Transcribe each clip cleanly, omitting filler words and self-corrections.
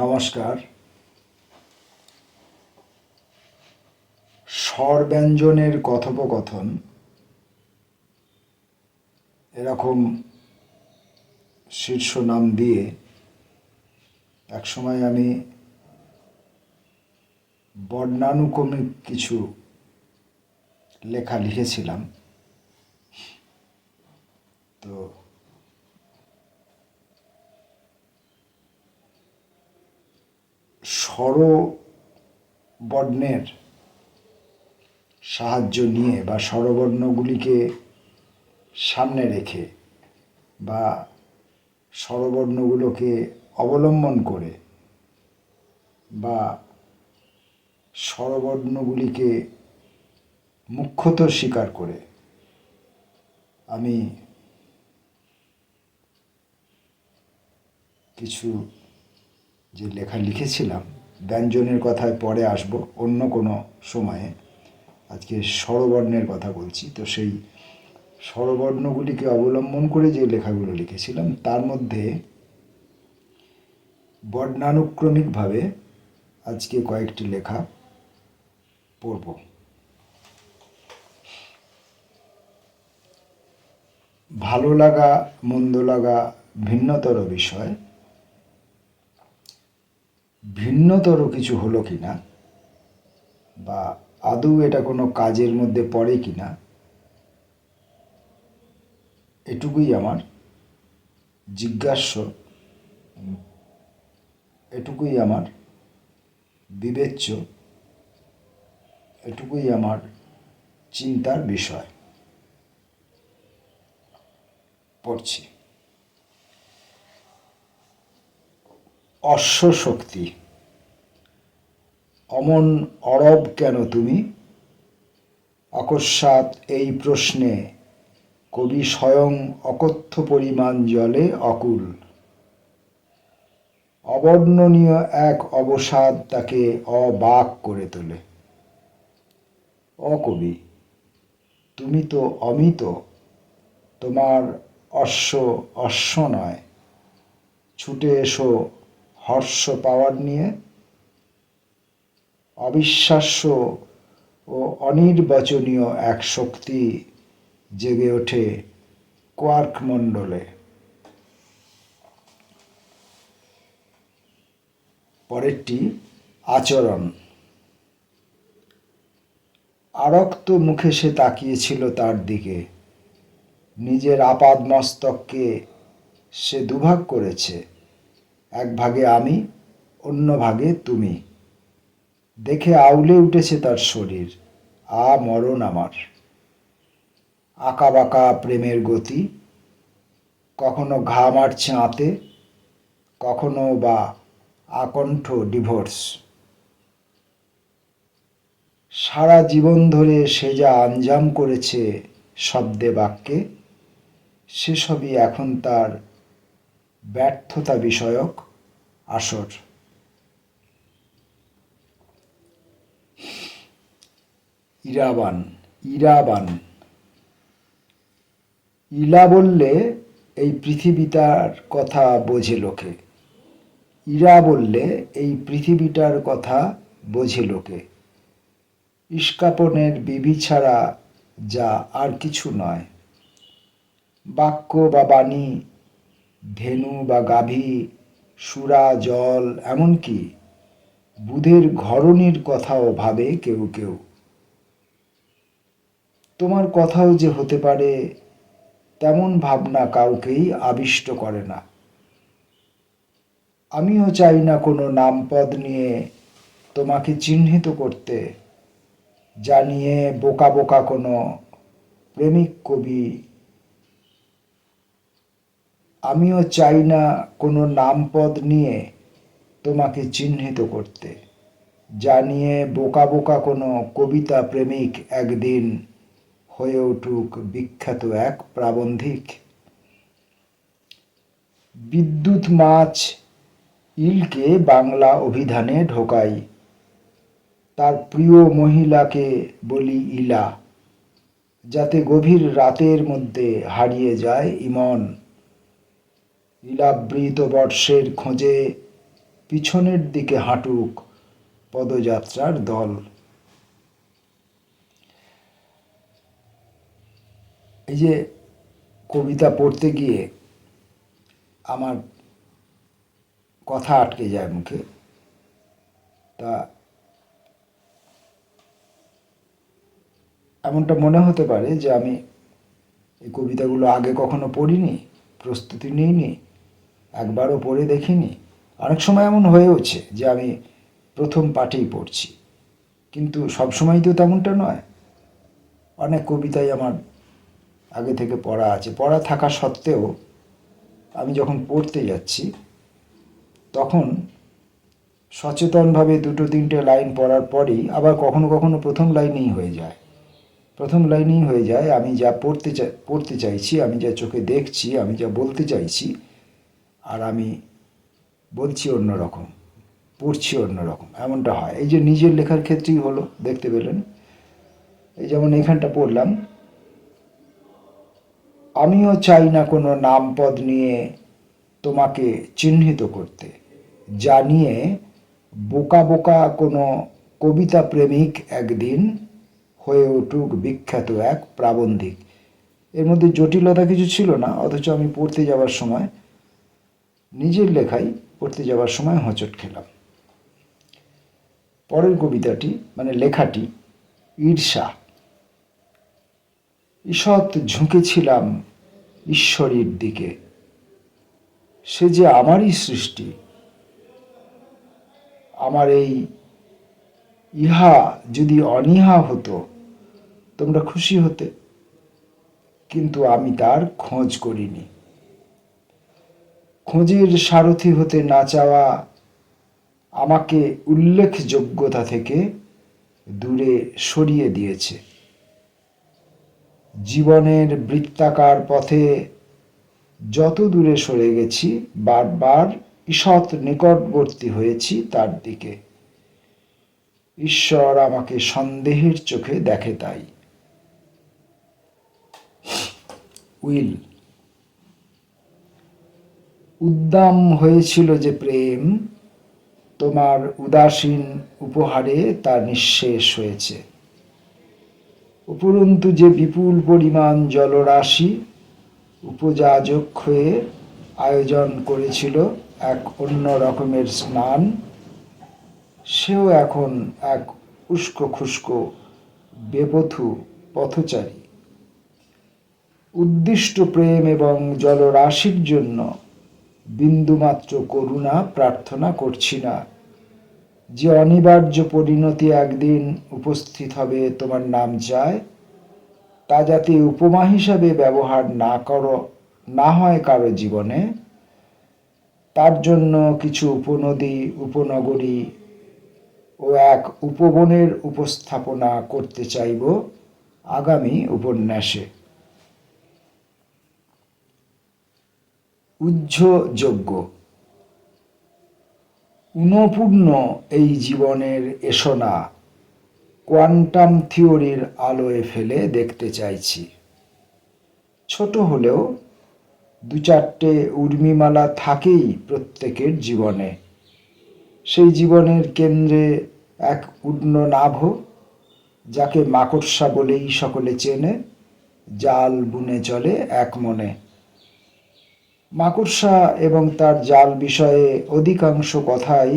নমস্কার। স্বরব্যঞ্জনের কথোপকথন এরকম শীর্ষ নাম দিয়ে একসময় আমি বর্ণানুক্রমিক কিছু লেখা লিখেছিলাম। তো স্বরবর্ণের সাহায্য নিয়ে বা স্বরবর্ণগুলিকে সামনে রেখে বা স্বরবর্ণগুলোকে অবলম্বন করে বা স্বরবর্ণগুলিকে মুখ্যত স্বীকার করে আমি কিছু যে লেখা লিখেছিলাম, ব্যঞ্জনের কথায় পরে আসব অন্য কোনো সময়ে। আজকে স্বরবর্ণের কথা বলছি। তো সেই স্বরবর্ণগুলিকে অবলম্বন করে যে লেখাগুলো লিখেছিলাম তার মধ্যে বর্ণানুক্রমিকভাবে আজকে কয়েকটি লেখা পড়ব। ভালো লাগা মন্দ লাগা ভিন্নতর বিষয়, ভিন্নতর কিছু হলো কিনা বা আদৌ এটা কোনো কাজের মধ্যে পড়ে কিনা, এটুকুই আমার জিজ্ঞাস্য, এটুকুই আমার বিবেচ্য, এটুকুই আমার চিন্তার বিষয়। পড়ছি। অশ্বশক্তি। অমন অরব কেন তুমি? অকস্মাৎ এই প্রশ্নে কবি স্বয়ং অকথ্য পরিমাণ জলে অকুল। অবর্ণনীয় এক অবসাদ তাকে অবাক করে তোলে। কবি, তুমি তো অমিত, তোমার অশ্ব নয়, ছুটে এসো হর্ষ পাওয়ার নিয়ে। অবিশ্বাস্য ও অনির্বচনীয় এক শক্তি জেগে ওঠে কোয়ার্ক মণ্ডলে। পরেরটি আচরণ। আরক্ত মুখে সে তাকিয়েছিল তার দিকে। নিজের আপাদ মস্তককে সে দুভাগ করেছে, এক ভাগে আমি, অন্য ভাগে তুমি। দেখে আউলে উঠেছে তার শরীর, মরণ আমার। আঁকা বাঁকা প্রেমের গতি, কখনো ঘা মারছে আঁতে, কখনো বা আকণ্ঠ ডিভোর্স। সারা জীবন ধরে সে যা আঞ্জাম করেছে শব্দে বাক্যে, সেসবই এখন তার ব্যর্থতা বিষয়ক আসর। ইরাবান। ইলা বললে এই পৃথিবীটার কথা বোঝে লোকে। ইরা বললে এই পৃথিবীটার কথা বোঝে লোকে। ইস্কাপনের বিবি ছাড়া যা আর কিছু নয়। বাক্য বা বাণী, ধেনু বা গাভী, সুরা জল, এমনকি বুধের ঘরণীর কথাও ভাবে কেউ কেউ। তোমার কথাও যে হতে পারে তেমন ভাবনা কাউকেই আবিষ্ট করে না। আমিও চাই না কোনো নামপদ নিয়ে তোমাকে চিহ্নিত করতে, যা নিয়ে বোকা বোকা কোনো প্রেমিক কবি। আমিও চাই না কোনো নামপদ নিয়ে তোমাকে চিহ্নিত করতে, যা নিয়ে বোকা বোকা কোনো কবিতা প্রেমিক একদিন হয়ে উঠুক বিখ্যাত এক প্রাবন্ধিক। বিদ্যুৎ মাছ ইলকে বাংলা অভিধানে ঢোকাই, তার প্রিয় মহিলাকে বলি ইলা, যাতে গভীর রাতের মধ্যে হারিয়ে যায় ইমন। ইলাবৃত বর্ষের খোঁজে পিছনের দিকে হাঁটুক পদযাত্রার দল। এই যে কবিতা পড়তে গিয়ে আমার কথা আটকে যায় মুখে, তা এমনটা মনে হতে পারে যে আমি এই কবিতাগুলো আগে কখনো পড়িনি, প্রস্তুতি নিইনি, একবারও পড়ে দেখিনি। অনেক সময় এমন হয়েওছে যে আমি প্রথম পাঠেই পড়ছি, কিন্তু সবসময় তো তেমনটা নয়। অনেক কবিতাই আমার আগে থেকে পড়া আছে, পড়া থাকা সত্ত্বেও আমি যখন পড়তে যাচ্ছি তখন সচেতনভাবে দুটো তিনটে লাইন পড়ার পরেই আবার কখনো কখনো প্রথম লাইনেই হয়ে যায় আমি যা পড়তে চাইছি, আমি যা চোখে দেখছি, আমি যা বলতে চাইছি, আর আমি বলছি অন্যরকম, পড়ছি অন্যরকম, এমনটা হয়। এই যে নিজের লেখার ক্ষেত্রেই হলো, দেখতে পেলেন। এই যেমন এখানটা পড়লাম, আমিও চাই না কোনো নামপদ নিয়ে তোমাকে চিহ্নিত করতে, জানিয়ে বোকা বোকা কোনো কবিতা প্রেমিক একদিন হয়ে উঠুক বিখ্যাত এক প্রাবন্ধিক। এর মধ্যে জটিলতা কিছু ছিল না, অথচ আমি পড়তে যাওয়ার সময়, নিজের লেখাই পড়তে যাওয়ার সময় হোঁচট খেলাম। পরের কবিতাটি মানে লেখাটি, ঈর্ষা। ঈষৎ ঝুঁকেছিলাম ঈশ্বরীর দিকে, সে যে আমারই সৃষ্টি, আমার এই ইহা যদি অনীহা হতো তোমরা খুশি হতে, কিন্তু আমি তার খোঁজ করিনি। খোঁজের সারথি হতে না চাওয়া আমাকে উল্লেখযোগ্যতা থেকে দূরে সরিয়ে দিয়েছে। জীবনের বৃত্তাকার পথে যত দূরে সরে গেছি, বারবার ঈষৎ নিকটবর্তী হয়েছি তার দিকে। ঈশ্বর আমাকে সন্দেহের চোখে দেখে তাই। উইল। উদ্দাম হয়েছিল যে প্রেম, তোমার উদাসীন উপহারে তা নিঃশেষ হয়েছে। উপরন্তু যে বিপুল পরিমাণ জলরাশি উপযাজক হয়ে আয়োজন করেছিল এক অন্য রকমের স্নান, সেও এখন এক উস্কো খুস্কো বেপথু পথচারী। উদ্দিষ্ট প্রেম এবং জলরাশির জন্য বিন্দুমাত্র করুণা প্রার্থনা করছি না। যে অনিবার্য পরিণতি একদিন উপস্থিত হবে তোমার নাম চায়, তা যাতে উপমা হিসাবে ব্যবহার না হয় কারো জীবনে, তার জন্য কিছু উপনদী, উপনগরী ও এক উপবনের উপস্থাপনা করতে চাইব আগামী উপন্যাসে। উহ্যযোগ্য। ঊনপূর্ণ এই জীবনের এসোনা কোয়ান্টাম থিওরির আলোয় ফেলে দেখতে চাইছি। ছোট হলেও দু চারটে উর্মিমালা থাকেই প্রত্যেকের জীবনে। সেই জীবনের কেন্দ্রে এক উড্ডনাভ, যাকে মাকড়সা বলেই সকলে চেনে, জাল বুনে চলে এক মনে। মাকড়সা এবং তার জাল বিষয়ে অধিকাংশ কথাই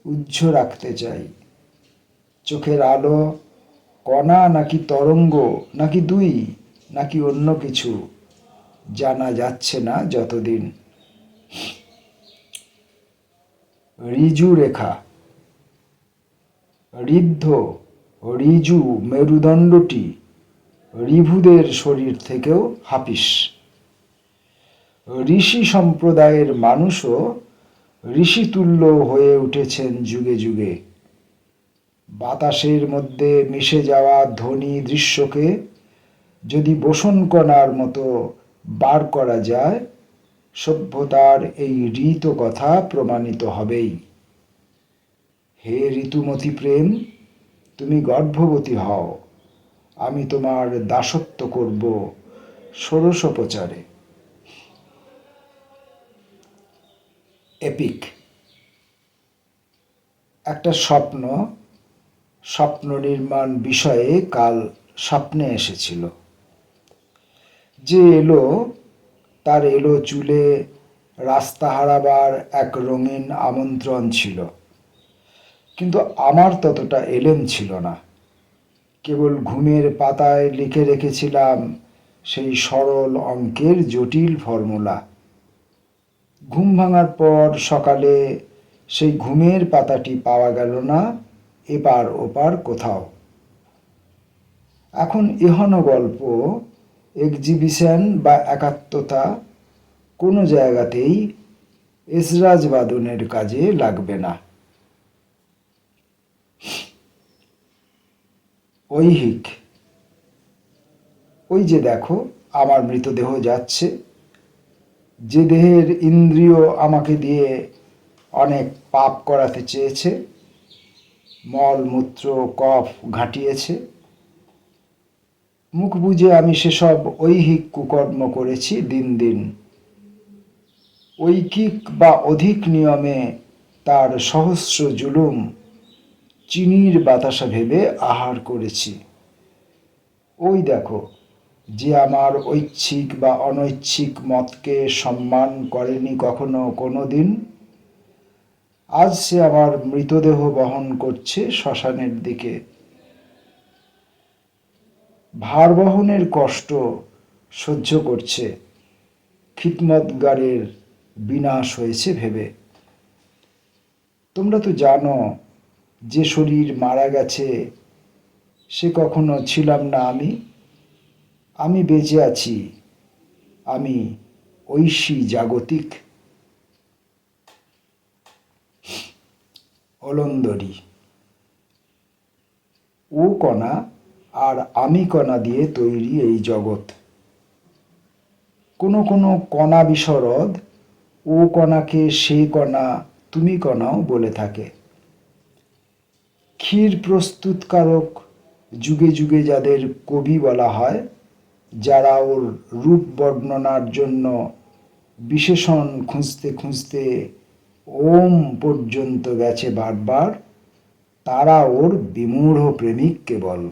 উহ্য রাখতে চাই। চোখের আলো কণা নাকি তরঙ্গ নাকি দুই নাকি অন্য কিছু জানা যাচ্ছে না যতদিন। ঋজু রেখা। ঋদ্ধ ঋজু মেরুদণ্ডটি ঋভুদের শরীর থেকেও হাপিস। ঋষি সম্প্রদায়ের মানুষও ঋষিতুল্য হয়ে উঠেছেন যুগে যুগে। বাতাসের মধ্যে মিশে যাওয়া ধ্বনি দৃশ্যকে যদি বসনকণার মতো বার করা যায়, সভ্যতার এই ঋত কথা প্রমাণিত হবেই। হে ঋতুমতি প্রেম, তুমি গর্ভবতী হও, আমি তোমার দাসত্ব করব ষোড়শোপচারে। এপিক। একটা স্বপ্ন নির্মাণ বিষয়ে কাল স্বপ্নে এসেছিল। যে এলো তার এলো চুলে রাস্তা হারাবার এক রঙিন আমন্ত্রণ ছিল, কিন্তু আমার ততটা এলেম ছিল না। কেবল ঘুমের পাতায় লিখে রেখেছিলাম সেই সরল অঙ্কের জটিল ফর্মুলা। ঘুম ভাঙার পর সকালে সেই ঘুমের পাতাটি পাওয়া গেল না এপার ওপার কোথাও। এখন এহন গল্প, এক্সিবিশন বা একাত্মতা কোনো জায়গাতেই এসরাজ বাদনের কাজে লাগবে না। ঐহিক, ওই যে দেখো আমার মৃতদেহ যাচ্ছে। যে দেহের ইন্দ্রিয় আমাকে দিয়ে অনেক পাপ করাতে চেয়েছে, মল মূত্র কফ ঘাঁটিয়েছে, মুখ বুজে আমি সেসব ঐহিক কুকর্ম করেছি দিন দিন। ঐকিক বা অধিক নিয়মে তার সহস্র জুলুম চিনির বাতাসা ভেবে আহার করেছি। ওই দেখো, যে আমার ঐচ্ছিক বা অনৈচ্ছিক মতকে সম্মান করেনি কখনো কোনো দিন, আজ সে আমার মৃতদেহ বহন করছে শ্মশানের দিকে। ভার বহনের কষ্ট সহ্য করছে, খিদমতগারের বিনাশ হয়েছে ভেবে। তোমরা তো জানো, যে শরীর মারা গেছে সে কখনো ছিলাম না আমি। আমি বেঁচে আছি, আমি ঐশী জাগতিক। অলন্দরি, ও কণা আর আমি কণা দিয়ে তৈরি এই জগৎ। কোনো কোনো কণা বিশরদ ও কণাকে সে কণা তুমি কণাও বলে থাকে। ক্ষীর প্রস্তুতকারক যুগে যুগে যাদের কবি বলা হয়, যারা ওর রূপ বর্ণনার জন্য বিশেষণ খুঁজতে খুঁজতে ওম পর্যন্ত গেছে বারবার, তারা ওর বিমূঢ় প্রেমিক কেবল।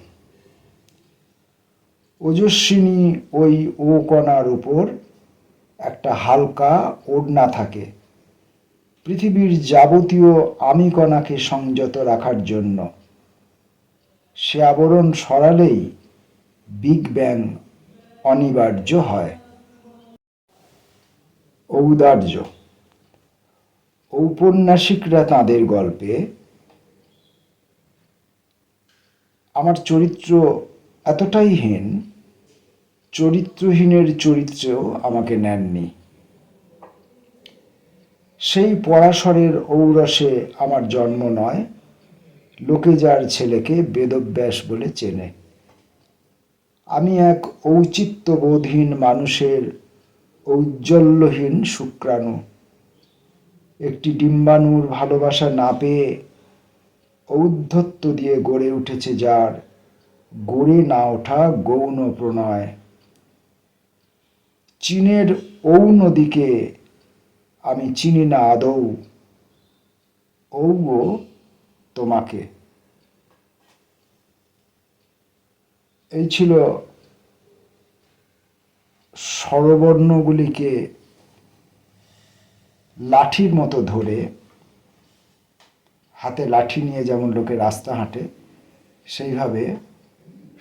ওজস্বিনী ওই ও কণার উপর একটা হালকা ওড়না থাকে, পৃথিবীর যাবতীয় আমি কণাকে সংযত রাখার জন্য। সে আবরণ সরালেই বিগ ব্যাং অনিবার্য হয়। ঔদার্য, ঔপন্যাসিকরা তাঁদের গল্পে আমার চরিত্র এতটাই হীন, চরিত্রহীনের চরিত্রেও আমাকে নেননি। সেই পরাশরের ঔরসে আমার জন্ম নয়, লোকে যার ছেলেকে বেদব্যাস বলে চেনে। আমি এক ঔচিত্যবোধহীন মানুষের ঔজ্জ্বল্যহীন শুক্রাণু, একটি ডিম্বাণুর ভালোবাসা না পেয়ে ঔদ্ধত্য দিয়ে গড়ে উঠেছে যার গড়ে না ওঠা গৌণ প্রণয়। চীনের ঔ নদীকে আমি চিনি না আদৌ, ঔ তোমাকে। এই ছিল স্বরবর্ণগুলিকে লাঠির মতো ধরে, হাতে লাঠি নিয়ে যেমন লোকে রাস্তা হাঁটে, সেইভাবে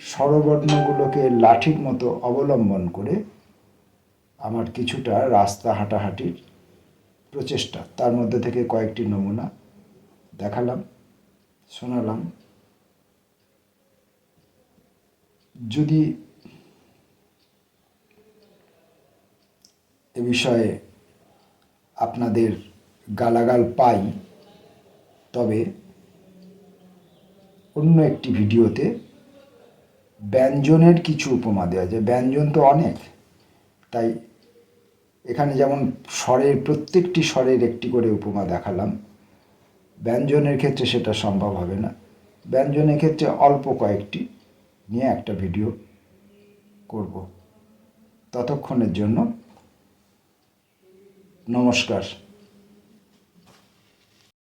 স্বরবর্ণগুলোকে লাঠির মতো অবলম্বন করে আমার কিছুটা রাস্তা হাঁটাহাঁটির প্রচেষ্টা। তার মধ্যে থেকে কয়েকটি নমুনা দেখালাম, শোনালাম। যদি এ বিষয়ে আপনাদের গালাগাল পাই, তবে অন্য একটি ভিডিওতে ব্যঞ্জনের কিছু উপমা দেওয়া যায়। ব্যঞ্জন তো অনেক, তাই এখানে যেমন স্বরের প্রত্যেকটি স্বরের একটি করে উপমা দেখালাম, ব্যঞ্জনের ক্ষেত্রে সেটা সম্ভব হবে না। ব্যঞ্জনের ক্ষেত্রে অল্প কয়েকটি নিয়ে একটা ভিডিও করব। ততক্ষণের জন্য নমস্কার।